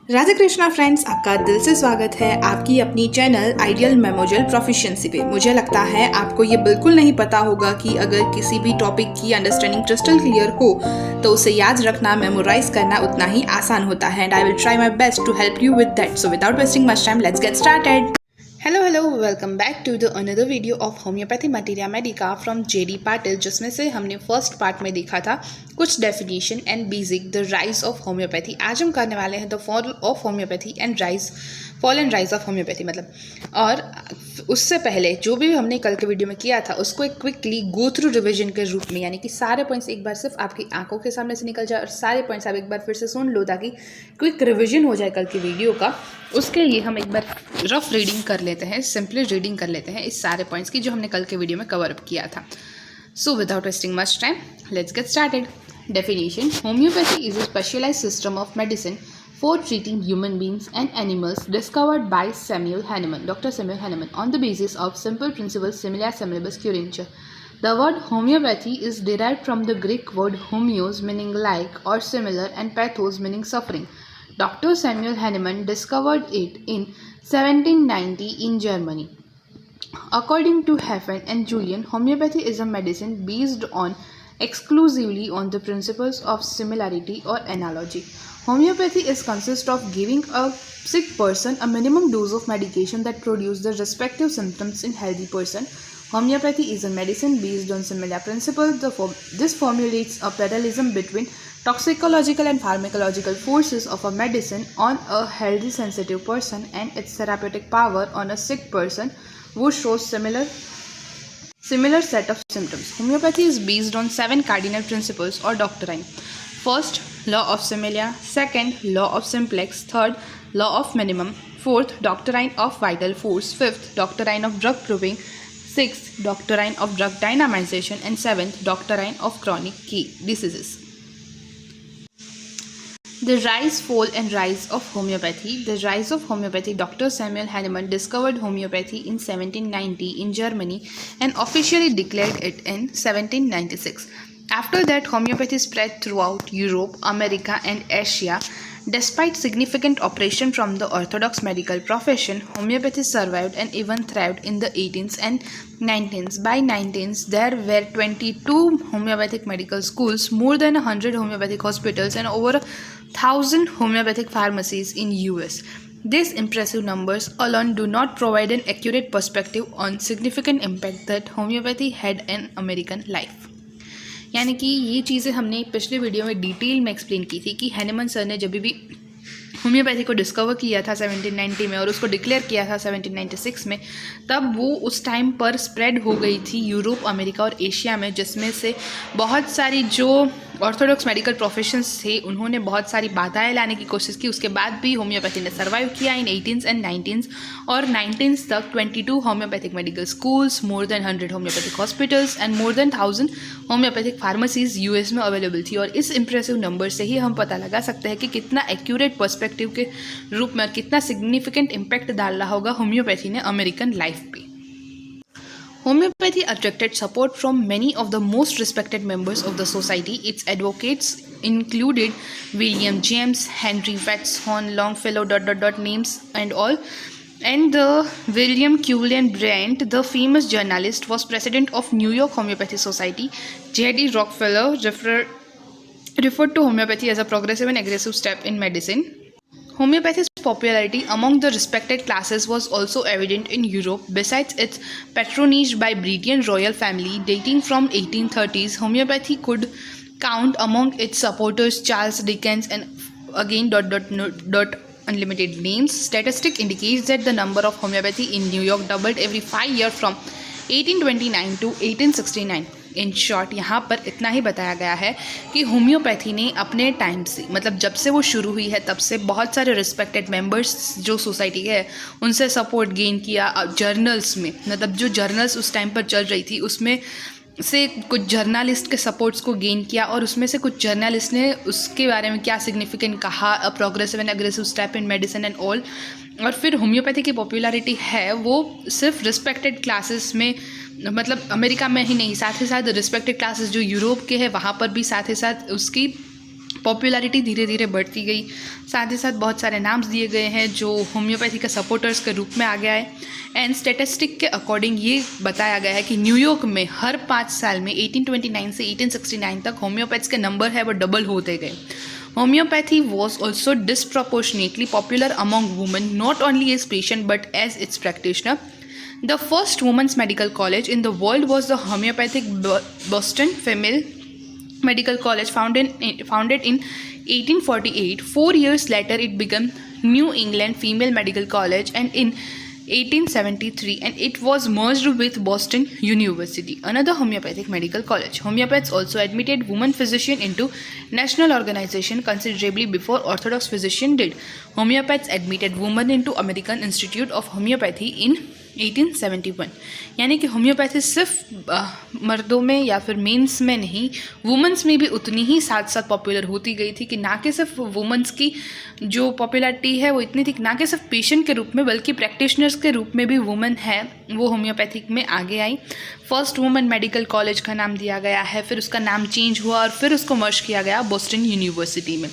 Radhe Krishna friends, आपका दिल से स्वागत है आपकी अपनी चैनल आइडियल मेमोरियल प्रोफिशिएंसी पे। मुझे लगता है आपको ये बिल्कुल नहीं पता होगा कि अगर किसी भी टॉपिक की अंडरस्टैंडिंग क्रिस्टल क्लियर हो तो उसे याद रखना, मेमोराइज करना उतना ही आसान होता है। And I will try my best to help you with that. So without wasting much time, let's get started. Hello, welcome back to the another video of homeopathy materia medica from JD Patil, जिसमें से हमने first part में देखा था कुछ definition and basic the rise of homeopathy. आज हम करने वाले हैं the fall of homeopathy and fall and rise of homeopathy मतलब। और उससे पहले जो भी हमने कल के वीडियो में किया था उसको एक क्विकली गो थ्रू रिविजन के रूप में, यानी कि सारे पॉइंट्स एक बार सिर्फ आपकी आंखों के सामने से निकल जाए और सारे पॉइंट्स आप एक बार फिर से सुन लो ताकि क्विक रिविजन हो जाए कल की वीडियो का। उसके लिए हम एक बार रफ रीडिंग कर लेते हैं, सिंपली रीडिंग कर लेते हैं इस सारे पॉइंट्स की जो हमने कल के वीडियो में कवर अप किया था। सो without wasting much time, let's get started. Definition: Homeopathy is a specialized system of medicine for treating human beings and animals discovered by Samuel Hahnemann, Dr. Samuel Hahnemann, on the basis of simple principles similia similibus curantia. The word homeopathy is derived from the Greek word homeos, meaning like or similar, and pathos, meaning suffering. Dr. Samuel Hahnemann discovered it in 1790 in Germany. According to Heffen and Julian, homeopathy is a medicine based on exclusively on the principles of similarity or analogy. Homeopathy consists of giving a sick person a minimum dose of medication that produces the respective symptoms in healthy person. Homeopathy is a medicine based on similar principles. This formulates a parallelism between toxicological and pharmacological forces of a medicine on a healthy sensitive person and its therapeutic power on a sick person who shows similar set of symptoms. Homeopathy is based on 7 cardinal principles or doctrine. First, law of similia. Second, law of simplex. Third, law of minimum. Fourth, doctrine of vital force. Fifth, doctrine of drug proving. Sixth, doctrine of drug dynamization. And seventh, doctrine of chronic diseases. The rise, fall and rise of homeopathy. The rise of homeopathy. Dr. Samuel Hahnemann discovered homeopathy in 1790 in Germany and officially declared it in 1796. After that, homeopathy spread throughout Europe, America and Asia. Despite significant opposition from the orthodox medical profession, homeopathy survived and even thrived in the 18th and 19th. By 19th, there were 22 homeopathic medical schools, more than 100 homeopathic hospitals, and over 1,000 homeopathic pharmacies in US. These impressive numbers alone do not provide an accurate perspective on significant impact that homeopathy had in American life. यानी कि ये चीज़ें हमने पिछले video में detail में explain की थी कि हैनेमन सर ने जब भी होम्योपैथी को डिस्कवर किया था 1790 में और उसको डिक्लेयर किया था 1796 में, तब वो उस टाइम पर स्प्रेड हो गई थी यूरोप, अमेरिका और एशिया में, जिसमें से बहुत सारी जो ऑर्थोडॉक्स मेडिकल प्रोफेशंस थे उन्होंने बहुत सारी बाधाएं लाने की कोशिश की। उसके बाद भी होम्योपैथी ने सर्वाइव किया इन 18th एंड 19th और 19th तक 22 homeopathic medical schools, more than 100 homeopathic hospitals and more than 1,000 homeopathic pharmacies US में अवेलेबल थी। और इस इंप्रेसिव नंबर से ही हम पता लगा सकते हैं कि कितना एक्यूरेट पर्सपेक्टिव के रूप में कितना सिग्निफिकेंट इम्पैक्ट डाल रहा होगा होम्योपैथी ने अमेरिकन लाइफ पे। Homeopathy attracted support from many of the most respected members of the society. Its advocates included William James, Henry Watson, Longfellow, names and all. And the William Cullen Bryant, the famous journalist, was president of New York Homeopathy Society. J.D. Rockefeller referred to homeopathy as a progressive and aggressive step in medicine. Homeopathy's popularity among the respected classes was also evident in Europe. Besides its patronage by British royal family dating from 1830s, homeopathy could count among its supporters Charles Dickens and again unlimited names. Statistic indicates that the number of homeopathy in New York doubled every 5 years from 1829 to 1869. In short यहाँ पर इतना ही बताया गया है कि homeopathy ने अपने time से, मतलब जब से वो शुरू हुई है तब से बहुत सारे रिस्पेक्टेड मेंबर्स जो सोसाइटी है उनसे सपोर्ट गेन किया। जर्नल्स में, मतलब जो जर्नल्स उस टाइम पर चल रही थी उसमें से कुछ जर्नलिस्ट के सपोर्ट्स को गेन किया और उसमें से कुछ जर्नलिस्ट ने उसके बारे में क्या सिग्निफिकेंट कहा, a progressive and aggressive step in medicine and all. और फिर होम्योपैथी की पॉपुलैरिटी है वो सिर्फ रिस्पेक्टेड क्लासेस में, मतलब अमेरिका में ही नहीं, साथ ही साथ रिस्पेक्टेड क्लासेस जो यूरोप के हैं वहाँ पर भी साथ ही साथ उसकी पॉपुलैरिटी धीरे धीरे बढ़ती गई। साथ ही साथ बहुत सारे नाम्स दिए गए हैं जो होम्योपैथी के सपोर्टर्स के रूप में आ गया है। एंड स्टेटिस्टिक के अकॉर्डिंग ये बताया गया है कि न्यूयॉर्क में हर 5 साल में 1829 से 1869 तक होम्योपैथ्स के नंबर है वो डबल होते गए। Homeopathy was also disproportionately popular among women, not only as patient but as its practitioner. The first women's medical college in the world was the homeopathic Boston Female Medical College, founded in 1848. 4 years later, it became New England Female Medical College, and in 1873, and it was merged with Boston University, another homeopathic medical college. Homeopaths also admitted women physicians into national organization considerably before orthodox physicians did. Homeopaths admitted women into American Institute of Homeopathy in 1871। यानी कि homeopathy सिर्फ मर्दों में या फिर mains में नहीं, women's में भी उतनी ही साथ साथ पॉपुलर होती गई थी कि ना कि सिर्फ वुमेंस की जो पॉपुलैरिटी है वो इतनी थी, ना कि सिर्फ पेशेंट के रूप में बल्कि प्रैक्टिशनर्स के रूप में भी वुमेन है वो होम्योपैथिक में आगे आई। फर्स्ट वुमेन मेडिकल कॉलेज का नाम दिया गया है, फिर उसका नाम चेंज हुआ और फिर उसको मर्ज किया गया बोस्टन यूनिवर्सिटी में।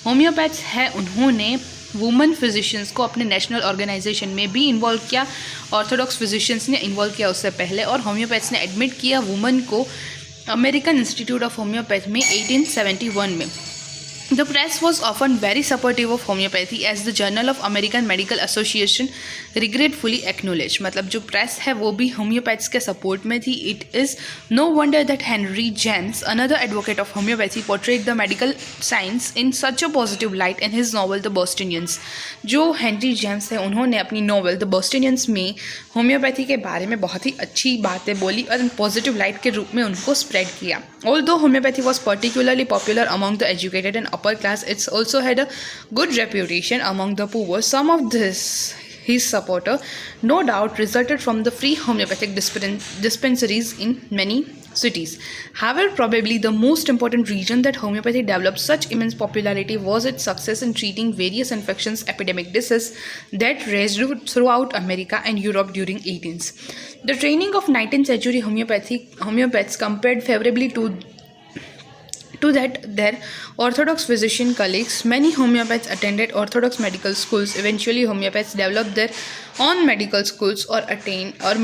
होम्योपैथ्स है उन्होंने वुमेन फिजिशियंस को अपने नेशनल ऑर्गेनाइजेशन में भी इन्वॉल्व किया। ऑर्थोडॉक्स फिजिशियंस ने इन्वॉल्व किया उससे पहले, और होम्योपैथ्स ने एडमिट किया वुमेन को अमेरिकन इंस्टीट्यूट ऑफ होम्योपैथी में 1871 में। The press was often very supportive of homeopathy, as the Journal of American Medical Association regretfully acknowledged। मतलब जो प्रेस है वो भी होम्योपैथ्स के सपोर्ट में थी। It is no wonder that Henry James, another advocate of homeopathy, portrayed the medical science in such a positive light in his novel The Bostonians। जो Henry James है उन्होंने अपनी नॉवल द बॉस्टनियंस में homeopathy के बारे में बहुत ही अच्छी बातें बोली और पॉजिटिव लाइट के रूप में उनको स्प्रेड किया। Although homeopathy was particularly popular among the educated and upper class, it's also had a good reputation among the poor. Some of his supporter no doubt resulted from the free homeopathic dispensaries in many cities. However, probably the most important reason that homeopathy developed such immense popularity was its success in treating various infections, epidemic diseases that raged throughout America and Europe during 18th. The training of 19th century homeopaths compared favorably to that their orthodox physician colleagues. Many homeopaths attended orthodox medical schools. Eventually, homeopaths developed their own medical schools or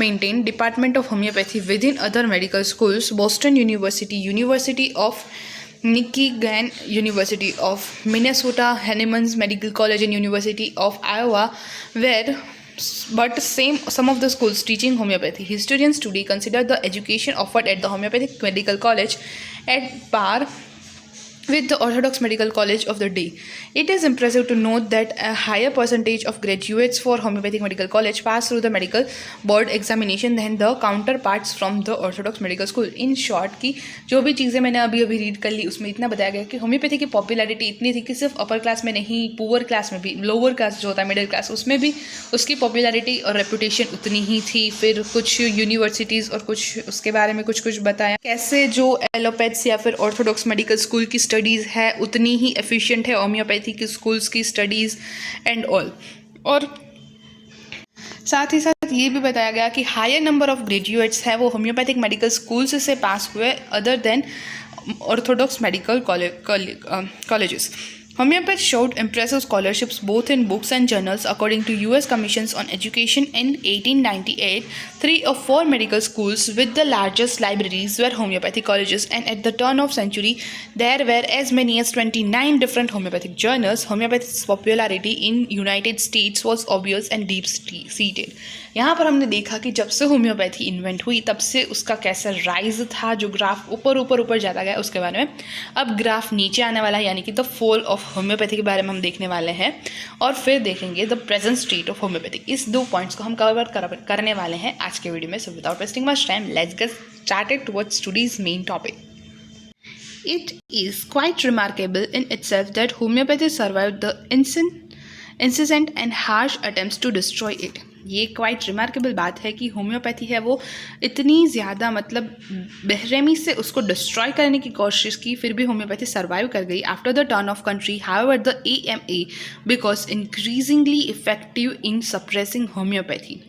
maintained department of homeopathy within other medical schools. Boston University, University of Michigan, University of Minnesota, Hahnemann's Medical College, and University of Iowa but some of the schools teaching homeopathy. Historians today consider the education offered at the Homeopathic Medical College at par with the Orthodox Medical College of the day. It is impressive to note that a higher percentage of graduates for Homeopathic Medical College pass through the medical board examination than the counterparts from the Orthodox Medical School. In short कि जो भी चीज़ें मैंने अभी read कर ली उसमें इतना बताया गया कि होम्योपैथी की पॉपुलैरिटी इतनी थी कि सिर्फ अपर क्लास में नहीं, पुअर क्लास में भी, लोअर क्लास जो होता है मिडिल क्लास, उसमें भी उसकी पॉपुलैरिटी और रेपुटेशन उतनी ही थी। फिर कुछ यूनिवर्सिटीज़ और कुछ उसके बारे में कुछ बताया कैसे जो एलोपैथ्स या फिर ऑर्थोडॉक्स मेडिकल स्कूल की स्टडीज़ है उतनी ही एफिशिएंट है होम्योपैथी की स्कूल्स की स्टडीज़ एंड ऑल। और साथ ही साथ ये भी बताया गया कि हायर नंबर ऑफ ग्रेजुएट्स है वो होम्योपैथिक मेडिकल स्कूल्स से पास हुए other than Orthodox medical colleges. Homeopaths showed impressive scholarships both in books and journals. According to U.S. Commissions on Education in 1898, 3 or 4 medical schools with the largest libraries were homeopathic colleges, and at the turn of century, there were as many as 29 different homeopathic journals. Homeopathy's popularity in United States was obvious and deep-seated. यहाँ पर हमने देखा कि जब से homeopathy invent हुई तब से उसका कैसा राइज था, जो ग्राफ ऊपर जाता गया उसके बारे में। अब ग्राफ नीचे आने वाला है, यानी कि द फॉल ऑफ होम्योपैथी के बारे में हम देखने वाले हैं, और फिर देखेंगे the present state of homeopathy. इस 2 पॉइंट्स को हम कवर करने वाले हैं आज के वीडियो में। सो without wasting much time, let's get started towards today's main topic. It is quite remarkable in itself that homeopathy survived the incessant and harsh attempts to destroy it. ये quite remarkable बात है कि homeopathy है वो इतनी ज़्यादा मतलब बेरहमी से उसको डिस्ट्रॉय करने की कोशिश की, फिर भी होम्योपैथी सर्वाइव कर गई after the turn of country. However the AMA because increasingly effective in suppressing homeopathy.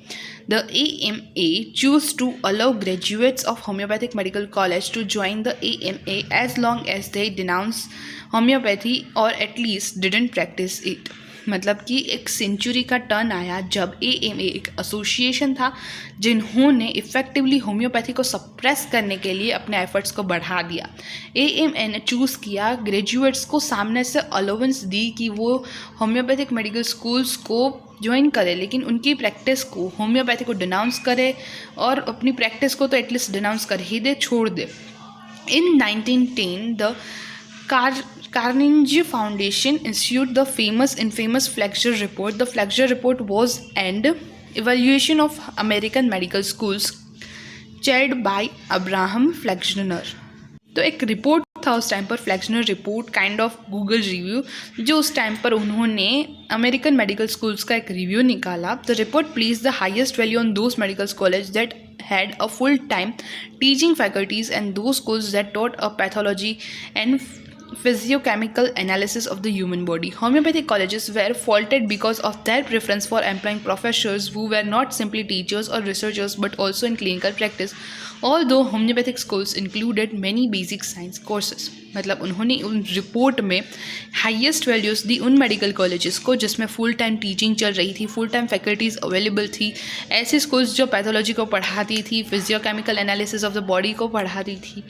The AMA chose to allow graduates of homeopathic medical college to join the AMA as long as they denounce homeopathy or at least didn't practice it. मतलब कि एक century का turn आया जब AMA एक association था जिन्होंने effectively homeopathy को सप्रेस करने के लिए अपने एफर्ट्स को बढ़ा दिया. AMA ने चूज़ किया ग्रेजुएट्स को, सामने से अलाउंस दी कि वो होम्योपैथिक मेडिकल स्कूल्स को ज्वाइन करे, लेकिन उनकी प्रैक्टिस को, होम्योपैथी को डिनाउंस करे और अपनी प्रैक्टिस को तो एटलीस्ट डिनाउंस कर ही दे, छोड़ दे. इन 1910 the Carnegie Foundation issued the infamous Flexner Report. The Flexner Report was an evaluation of American medical schools chaired by Abraham Flexner. तो एक रिपोर्ट था उस टाइम पर, Flexner report, kind of Google review, जो उस time पर उन्होंने American medical schools का एक रिव्यू निकाला. The report place the highest value on those medical college that had a full-time teaching faculties and those schools that taught a pathology and physiochemical analysis of the human body. Homeopathic colleges were faulted because of their preference for employing professors who were not simply teachers or researchers but also in clinical practice. Although homeopathic schools included many basic science courses. मतलब उन्होंने उन report में highest values दी उन medical colleges को जिसमें full time teaching चल रही थी, फुल टाइम फैकल्टीज़ अवेलेबल थी, ऐसी स्कूल्स जो पैथोलॉजी को पढ़ाती थी, physiochemical analysis of the body को पढ़ाती थी.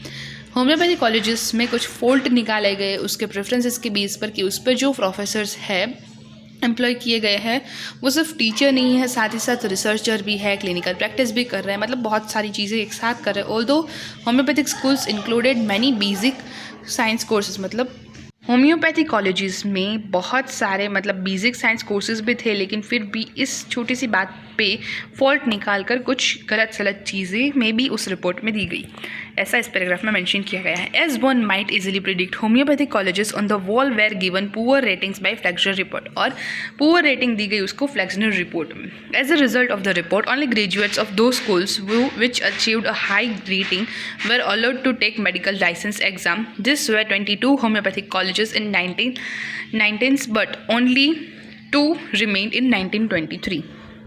होम्योपैथी कॉलेजेस में कुछ फॉल्ट निकाले गए उसके प्रेफरेंसेस के बेस पर कि उस पर जो प्रोफेसर्स है एम्प्लॉय किए गए हैं वो सिर्फ टीचर नहीं है, साथ ही साथ रिसर्चर भी है, क्लिनिकल प्रैक्टिस भी कर रहे हैं, मतलब बहुत सारी चीज़ें एक साथ कर रहे हैं. Although homeopathic schools included many basic science courses, मतलब होम्योपैथी कॉलेजेस में बहुत सारे मतलब बेसिक साइंस कोर्सेज भी थे, लेकिन फिर भी इस छोटी सी बात पे फॉल्ट निकाल कर कुछ गलत सलत चीज़ें में भी उस रिपोर्ट में दी गई, ऐसा इस पैराग्राफ में मेंशन किया गया है. As one might easily predict homeopathic colleges on the whole were given poor ratings by Flexner report, और पुअर रेटिंग दी गई उसको फ्लैक्सनर रिपोर्ट में. As a result of the report only graduates of those schools which achieved a high rating were allowed to take medical license exam. This were 22 homeopathic colleges in 1919s but only 2 remained in 1923.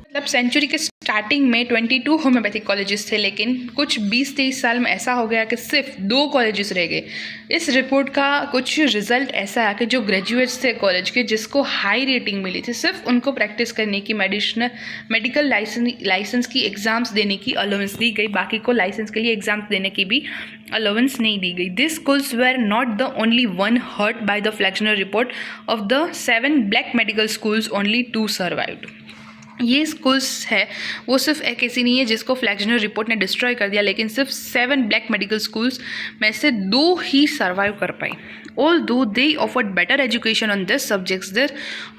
मतलब century के starting में 22 homeopathic colleges थे, लेकिन कुछ 20-23 साल में ऐसा हो गया कि सिर्फ 2 कॉलेजेस रह गए. इस रिपोर्ट का कुछ रिजल्ट ऐसा है कि जो ग्रेजुएट्स थे कॉलेज के जिसको हाई रेटिंग मिली थी, सिर्फ उनको प्रैक्टिस करने की, मेडिकल लाइसेंस की एग्ज़ाम्स देने की अलाउंस दी गई, बाकी को लाइसेंस के लिए एग्ज़ाम्स देने की भी अलाउंस नहीं दी गई. This schools were not the only one hurt by the Flexner report. Of the 7 black medical schools only 2 survived. ये स्कूल्स है वो सिर्फ एक ऐसी नहीं है जिसको फ्लैक्सनर रिपोर्ट ने डिस्ट्रॉय कर दिया, लेकिन सिर्फ 7 ब्लैक मेडिकल स्कूल्स में से 2 ही सर्वाइव कर पाई. Although they offered better education on this subjects, their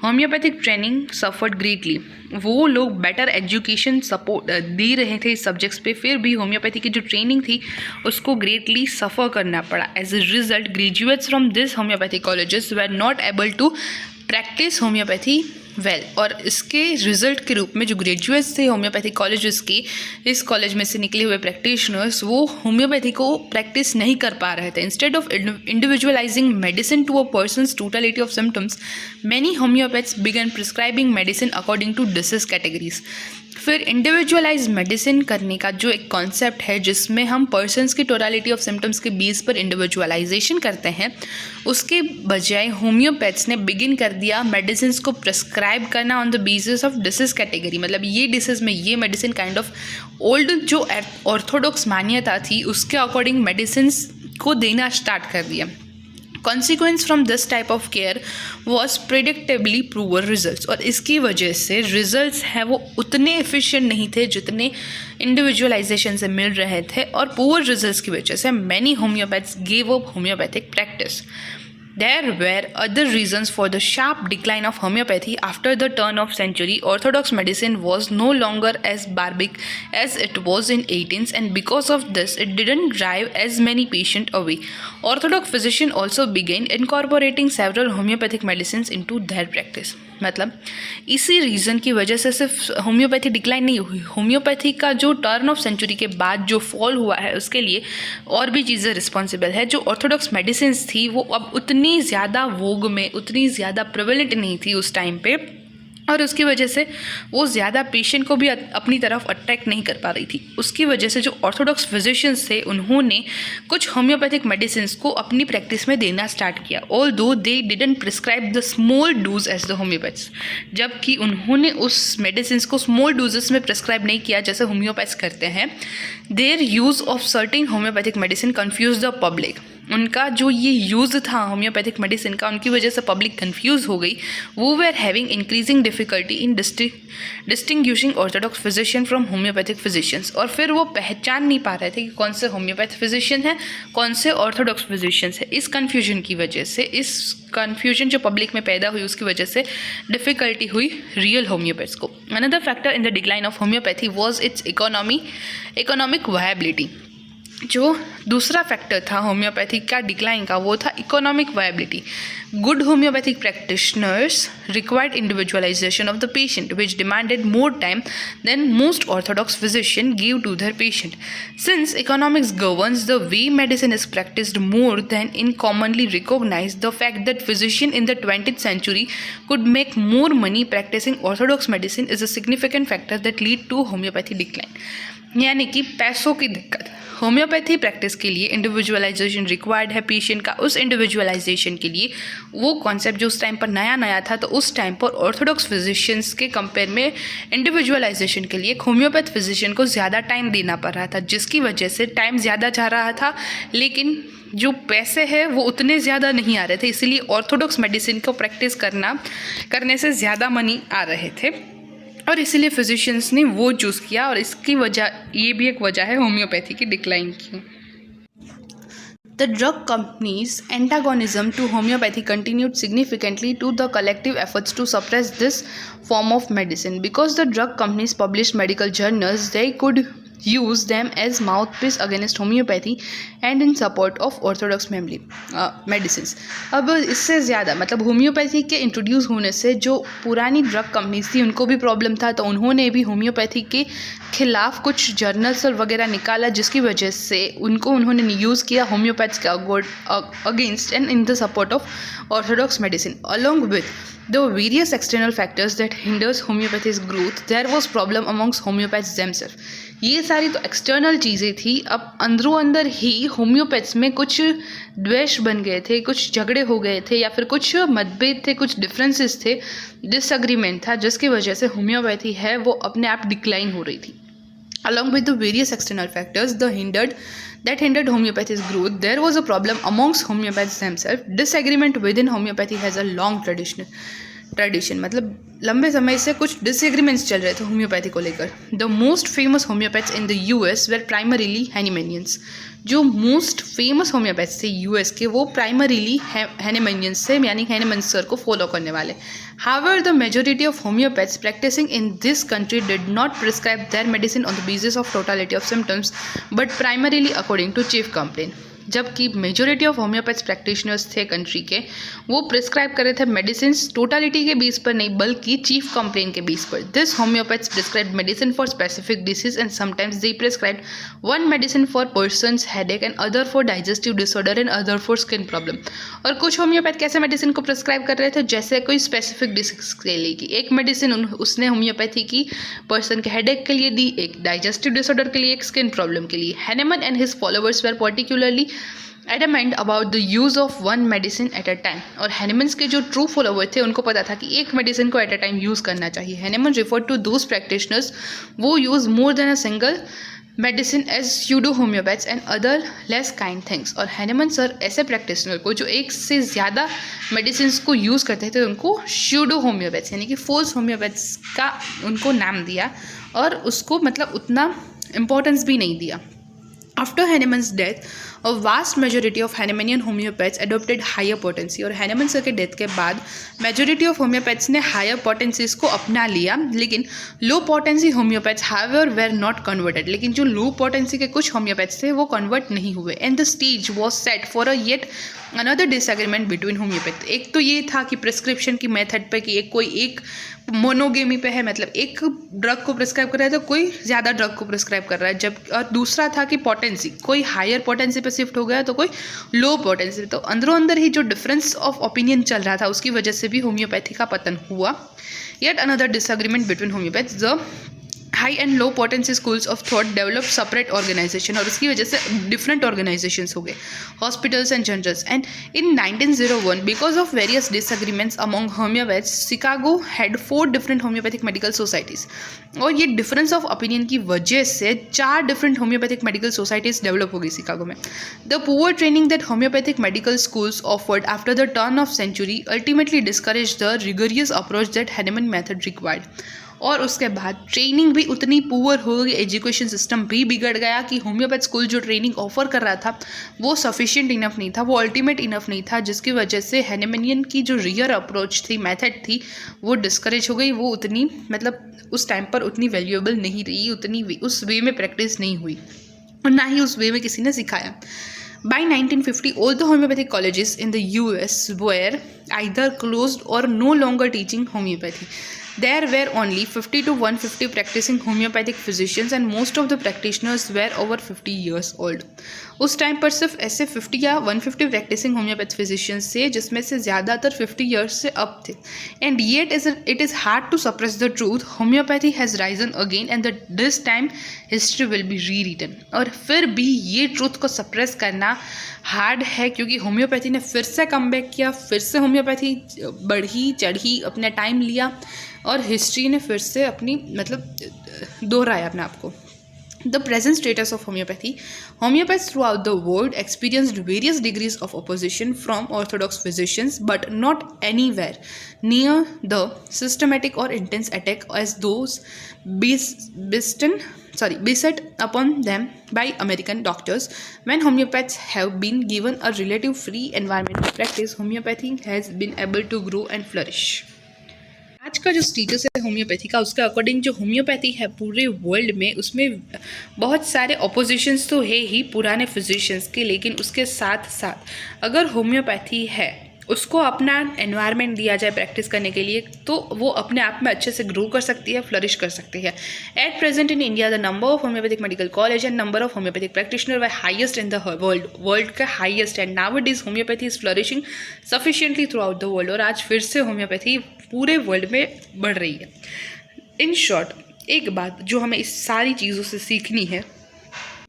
homeopathic training suffered greatly. वो लोग बेटर एजुकेशन सपोर्ट दे रहे थे इस सब्जेक्ट्स पे, फिर भी होम्योपैथी की जो ट्रेनिंग थी उसको ग्रेटली सफ़र करना पड़ा. As a result graduates from this homeopathy colleges were not able to practise homeopathy well. और इसके रिजल्ट के रूप में जो ग्रेजुएट्स थे होम्योपैथिक कॉलेजेस के, इस कॉलेज में से निकले हुए प्रैक्टिशनर्स वो होम्योपैथी को प्रैक्टिस नहीं कर पा रहे थे. Instead of individualising medicine to a person's totality of symptoms, many homeopaths began prescribing medicine according to disease categories. फिर इंडिविजुअलाइज मेडिसिन करने का जो एक कॉन्सेप्ट है जिसमें हम पर्सनस की टोटलिटी ऑफ सिम्टम्स के बेस पर इंडिविजुअलाइजेशन करते हैं, उसके बजाय होम्योपैथ्स ने बिगिन कर दिया मेडिसिन को प्रिस्क्राइब करना on the basis of disease category. मतलब ये डिसीज में ये मेडिसिन, काइंड ऑफ ओल्ड जो ऑर्थोडॉक्स मान्यता थी उसके अकॉर्डिंग मेडिसिन को देना स्टार्ट कर दिया. Consequence from this type of care was predictably poor results. और इसकी वजह से रिजल्ट्स हैं वो उतने एफिशिएंट नहीं थे जितने इंडिविजुअलाइजेशन से मिल रहे थे, और पुअर रिजल्ट्स की वजह से many homeopaths give up homeopathic practice. There were other reasons for the sharp decline of homeopathy after the turn of century. Orthodox medicine was no longer as barbaric as it was in 18s, and because of this, it didn't drive as many patients away. Orthodox physicians also began incorporating several homeopathic medicines into their practice. मतलब इसी reason की वजह से सिर्फ homeopathy decline नहीं हुई, homeopathy का जो टर्न ऑफ सेंचुरी के बाद जो फॉल हुआ है उसके लिए और भी चीज़ें रिस्पॉन्सिबल है। जो ऑर्थोडॉक्स मेडिसिन्स थी वो अब उतनी ज़्यादा वोग में, उतनी ज़्यादा प्रेवलेंट नहीं थी उस टाइम पे, और उसकी वजह से वो ज़्यादा पेशेंट को भी अपनी तरफ अट्रैक्ट नहीं कर पा रही थी। उसकी वजह से जो ऑर्थोडॉक्स फिजिशियंस थे उन्होंने कुछ होम्योपैथिक मेडिसिन्स को अपनी प्रैक्टिस में देना स्टार्ट किया, although they didn't prescribe the small dose as the homeopaths, जबकि उन्होंने उस मेडिसिन्स को स्मॉल डोजेस में प्रिस्क्राइब नहीं किया जैसे होम्योपैथ्स करते हैं। There use of certain homeopathic medicine confuse the public, उनका जो ये यूज़ था होम्योपैथिक मेडिसिन का, उनकी वजह से पब्लिक कंफ्यूज हो गई। वो were having increasing difficulty in distinguishing orthodox physician from homeopathic physicians, और फिर वो पहचान नहीं पा रहे थे कि कौन से होम्योपैथ फिजिशियन है, कौन से ऑर्थोडॉक्स फिजिशियंस है। इस कन्फ्यूजन की वजह से, इस कन्फ्यूजन जो पब्लिक में पैदा हुई उसकी वजह से डिफ़िकल्टी हुई रियल होम्योपैथ्स को। Another factor in the decline of homeopathy was it's economic viability. जो दूसरा फैक्टर था होम्योपैथी का डिक्लाइन का वो था economic viability. Good homeopathic practitioners required individualisation of the patient which demanded more time than most orthodox physician give to their patient. Since economics governs the way medicine is practised more than in commonly recognise the fact that physician in the 20th century could make more money practicing orthodox medicine is a significant factor that lead to homeopathy decline। यानी कि पैसों की दिक्कत। Homeopathy practice के लिए individualisation required है patient का। उस इंडिविजुअलाइजेशन के लिए वो कॉन्सेप्ट जो उस टाइम पर नया था, तो उस टाइम पर ऑर्थोडॉक्स फिजिशियंस के कंपेयर में इंडिविजुअलाइजेशन के लिए होम्योपैथ फिजिशियन को ज़्यादा टाइम देना पड़ रहा था, जिसकी वजह से टाइम ज़्यादा जा रहा था लेकिन जो पैसे हैं वो उतने ज़्यादा नहीं आ रहे थे। इसीलिए ऑर्थोडॉक्स मेडिसिन को प्रैक्टिस करने से ज़्यादा मनी आ रहे थे और इसीलिए फिजिशियंस ने वो चूज़ किया, और इसकी वजह ये भी एक वजह है होम्योपैथी की डिक्लाइन की। The drug companies' antagonism to homeopathy continued significantly to the collective efforts to suppress this form of medicine. Because the drug companies published medical journals, they could use them as mouthpiece against homeopathy and in support of orthodox medicines। अब इससे ज़्यादा मतलब homeopathy के introduce होने से जो पुरानी drug companies थी उनको भी प्रॉब्लम था, तो उन्होंने भी होम्योपैथी के खिलाफ कुछ जर्नल्स वगैरह निकाला, जिसकी वजह से उन्होंने यूज़ किया होम्योपैथ्स का against and in the support of Orthodox medicine. Along with the various external factors that hinders homeopathy's growth, there was problem amongst homeopaths themselves। ये सारी तो एक्सटर्नल चीज़ें थी। अब अंदरों अंदर ही होम्योपैथ्स में कुछ द्वेष बन गए थे, कुछ झगड़े हो गए थे, या फिर कुछ मतभेद थे, कुछ डिफरेंसेस थे, डिसएग्रीमेंट था, जिसकी वजह से होम्योपैथी है वो अपने आप डिक्लाइन हो रही थी। Along with the various external factors that hindered homeopathy's growth, there was a problem amongst homeopaths themselves। Disagreement within homeopathy has a long tradition मतलब लंबे समय से कुछ डिसएग्रीमेंट्स चल रहे थे होम्योपैथी को लेकर। The most famous homeopaths in the US were primarily Hahnemannians. जो मोस्ट फेमस होम्योपैथ्स थे यूएस के वो प्राइमरीली हैनिमेनियंस थे, यानी हैनिमन सर को फॉलो करने वाले। However the majority of homeopaths practising in this country did not prescribe their medicine on the basis of totality of symptoms but primarily according to chief complaint. जबकि majority of homeopaths practitioners थे country के, वो prescribe कर रहे थे medicine totality के base पर नहीं बल्कि चीफ कंप्लेन के बेस पर। This homeopaths prescribe medicine for specific disease and sometimes they prescribe one medicine for persons headache and other for digestive disorder and other for skin problem. और कुछ homeopath कैसे medicine को prescribe कर रहे थे, जैसे कोई स्पेसिफिक डिसीज के लिए की एक मेडिसिन उसने होम्योपैथी की पर्सन के हेडेक के लिए दी, एक डाइजेस्टिव डिसऑर्डर के लिए, एक स्किन प्रॉब्लम के लिए। Hahnemann and his followers were particularly adamant about the use of one medicine at a time। और हैनेमन्स के जो ट्रू फॉलोवर थे उनको पता था कि एक मेडिसिन को एट अ टाइम यूज़ करना चाहिए। Hahnemann refer to those practitioners who use more than a single medicine as pseudo homeopaths and other less kind things. और हैनेमन सर ऐसे प्रैक्टिशनर को जो एक से ज़्यादा मेडिसिन को यूज़ करते थे उनको स्यूडो होम्योपैथ्स यानी कि फोल्स होम्योपैथ्स का उनको नाम दिया, और उसको मतलब उतना इम्पोर्टेंस भी नहीं दिया। After Hahnemann's death, a vast majority of Hahnemannian homeopaths adopted higher potency, और हैनेमन सर के डेथ के बाद मेजोरिटी ऑफ होम्योपैथ्स ने हायर पोटेंसीज को अपना लिया, लेकिन low potency homeopaths however were not converted, लेकिन जो लो पोटेंसी के कुछ होम्योपैथ्स थे वो कन्वर्ट नहीं हुए। And the stage was set for a yet another disagreement between homeopath. एक तो ये था कि प्रिस्क्रिप्शन की मेथड पे कि कोई एक मोनोगेमी पे है, मतलब एक ड्रग को प्रिस्क्राइब कर रहा है तो कोई ज़्यादा ड्रग को प्रिस्क्राइब कर रहा है, जब और दूसरा था कि पोटेंसी, कोई हायर पोटेंसी पे शिफ्ट हो गया तो कोई लो पोटेंसी। तो अंदरों अंदर ही जो डिफरेंस ऑफ ओपिनियन चल रहा था उसकी वजह से भी होम्योपैथी का पतन हुआ। Yet another disagreement between homeopaths, the high and low potency schools of thought develop separate organisation, और उसकी वजह से डिफरेंट ऑर्गेनाइजेशंस हो गए, hospitals and journals. And in 1901 because of various disagreements among homeopaths, Chicago had 4 different homeopathic medical societies, और ये difference of opinion की वजह से 4 different homeopathic medical societies develop हो गई शिकागो में। The poor training that homeopathic medical schools offered after the turn of century ultimately discourage the rigorous approach that Hahnemann method required, और उसके बाद training भी उतनी पुअर हो गई, एजुकेशन सिस्टम भी बिगड़ गया कि होम्योपैथ स्कूल जो ट्रेनिंग ऑफर कर रहा था वो सफिशिएंट इनफ नहीं था, वो अल्टीमेट इनफ नहीं था, जिसकी वजह से हैनेमनियन की जो रियर अप्रोच थी, मेथड थी, वो डिस्करेज हो गई। वो उतनी मतलब उस टाइम पर उतनी वैल्यूएबल नहीं रही, उतनी उस वे में प्रैक्टिस नहीं हुई, और ना ही उस वे में किसी ने सिखाया। By 1950, all the homeopathic colleges in the US were either closed or no longer teaching homeopathy. There were only 50 to 150 practicing homeopathic physicians and most of the practitioners were over 50 years old. उस time पर सिर्फ ऐसे 50 या 150 practising homeopath physicians थे जिसमें से ज़्यादातर 50 years से अब थे। And yet it is hard to suppress the truth, homeopathy has risen again and this time history will be rewritten. और फिर भी ये ट्रूथ को सप्रेस करना हार्ड है क्योंकि होम्योपैथी ने फिर से कमबैक किया, फिर से होम्योपैथी बढ़ी चढ़ी, अपना टाइम लिया, और हिस्ट्री ने फिर से अपनी मतलब दोहराया अपने आप को। The present status of homeopathy. Homeopaths throughout the world experienced various degrees of opposition from orthodox physicians, but not anywhere near the systematic or intense attack as those beset upon them by American doctors. When homeopaths have been given a relative free environment to practice, homeopathy has been able to grow and flourish. आज का जो status है homeopathy का, उसके according जो homeopathy है पूरे world में, उसमें बहुत सारे ऑपोजिशंस तो है ही पुराने फिजिशियंस के, लेकिन उसके साथ साथ अगर होम्योपैथी है उसको अपना एनवायरनमेंट दिया जाए प्रैक्टिस करने के लिए तो वो अपने आप में अच्छे से ग्रो कर सकती है, फ्लरिश कर सकती है। At present in India the number of homeopathic medical college and number of homeopathic practitioner way highest in the world का highest, and now it is homeopathy is flourishing sufficiently throughout the world, और आज फिर से homeopathy पूरे world में बढ़ रही है। इन शॉर्ट, एक बात जो हमें इस सारी चीज़ों से सीखनी है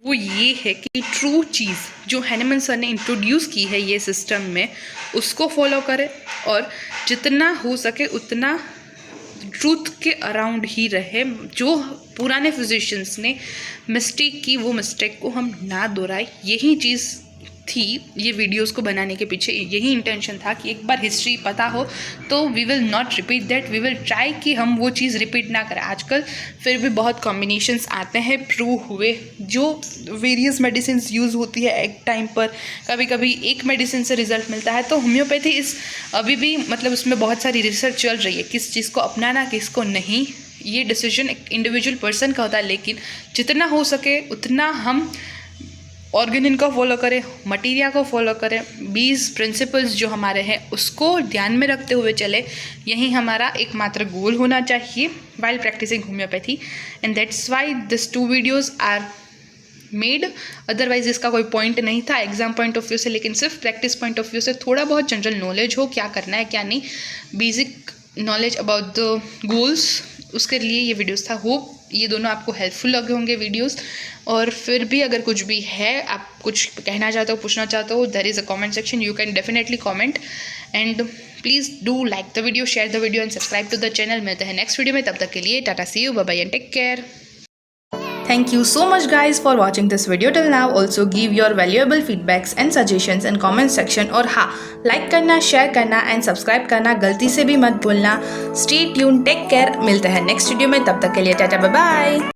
वो ये है कि ट्रू चीज़ जो हैनेमन सर ने इंट्रोड्यूस की है ये सिस्टम में, उसको फॉलो करें और जितना हो सके उतना ट्रूथ के अराउंड ही रहे। जो पुराने फिजिशियंस ने मिस्टेक की वो मिस्टेक को हम ना दोहराए, यही चीज़ थी ये वीडियोस को बनाने के पीछे, यही इंटेंशन था कि एक बार हिस्ट्री पता हो तो we will not repeat that, we will try कि हम वो चीज़ रिपीट ना करें। आजकल फिर भी बहुत कॉम्बिनेशंस आते हैं प्रूव हुए, जो वेरियस मेडिसिन यूज़ होती है एक टाइम पर, कभी कभी एक मेडिसिन से रिजल्ट मिलता है। तो होम्योपैथी इस अभी भी मतलब उसमें बहुत सारी रिसर्च चल रही है, किस चीज़ को अपनाना किसको नहीं, ये डिसीजन एक इंडिविजुअल पर्सन का होता है, लेकिन जितना हो सके उतना हम ऑर्गेनिन को फॉलो करें, मटीरिया को फॉलो करें, 20 प्रिंसिपल्स जो हमारे हैं उसको ध्यान में रखते हुए चले, यही हमारा एकमात्र गोल होना चाहिए while practising homeopathy. And that's why this 2 videos are made, otherwise इसका कोई पॉइंट नहीं था एग्जाम पॉइंट ऑफ व्यू से, लेकिन सिर्फ प्रैक्टिस पॉइंट ऑफ व्यू से थोड़ा बहुत जनरल नॉलेज हो क्या करना है क्या नहीं, basic knowledge about the goals, उसके लिए ये वीडियोस था। होप ये दोनों आपको हेल्पफुल लगे होंगे वीडियोस। और फिर भी अगर कुछ भी है, आप कुछ कहना चाहते हो, पूछना चाहते हो, there is a comment section, you can definitely comment, and please do like the video, share the video and subscribe to the channel. मिलते हैं नेक्स्ट वीडियो में, तब तक के लिए tata, see you, bye bye and take care. Thank you so much guys for watching this video till now. Also give your valuable feedbacks and suggestions in comment section, और हाँ, like करना, share करना and subscribe करना गलती से भी मत भूलना। Stay tuned, take care, मिलते हैं नेक्स्ट वीडियो में, तब तक के लिए टाटा, बाय बाय।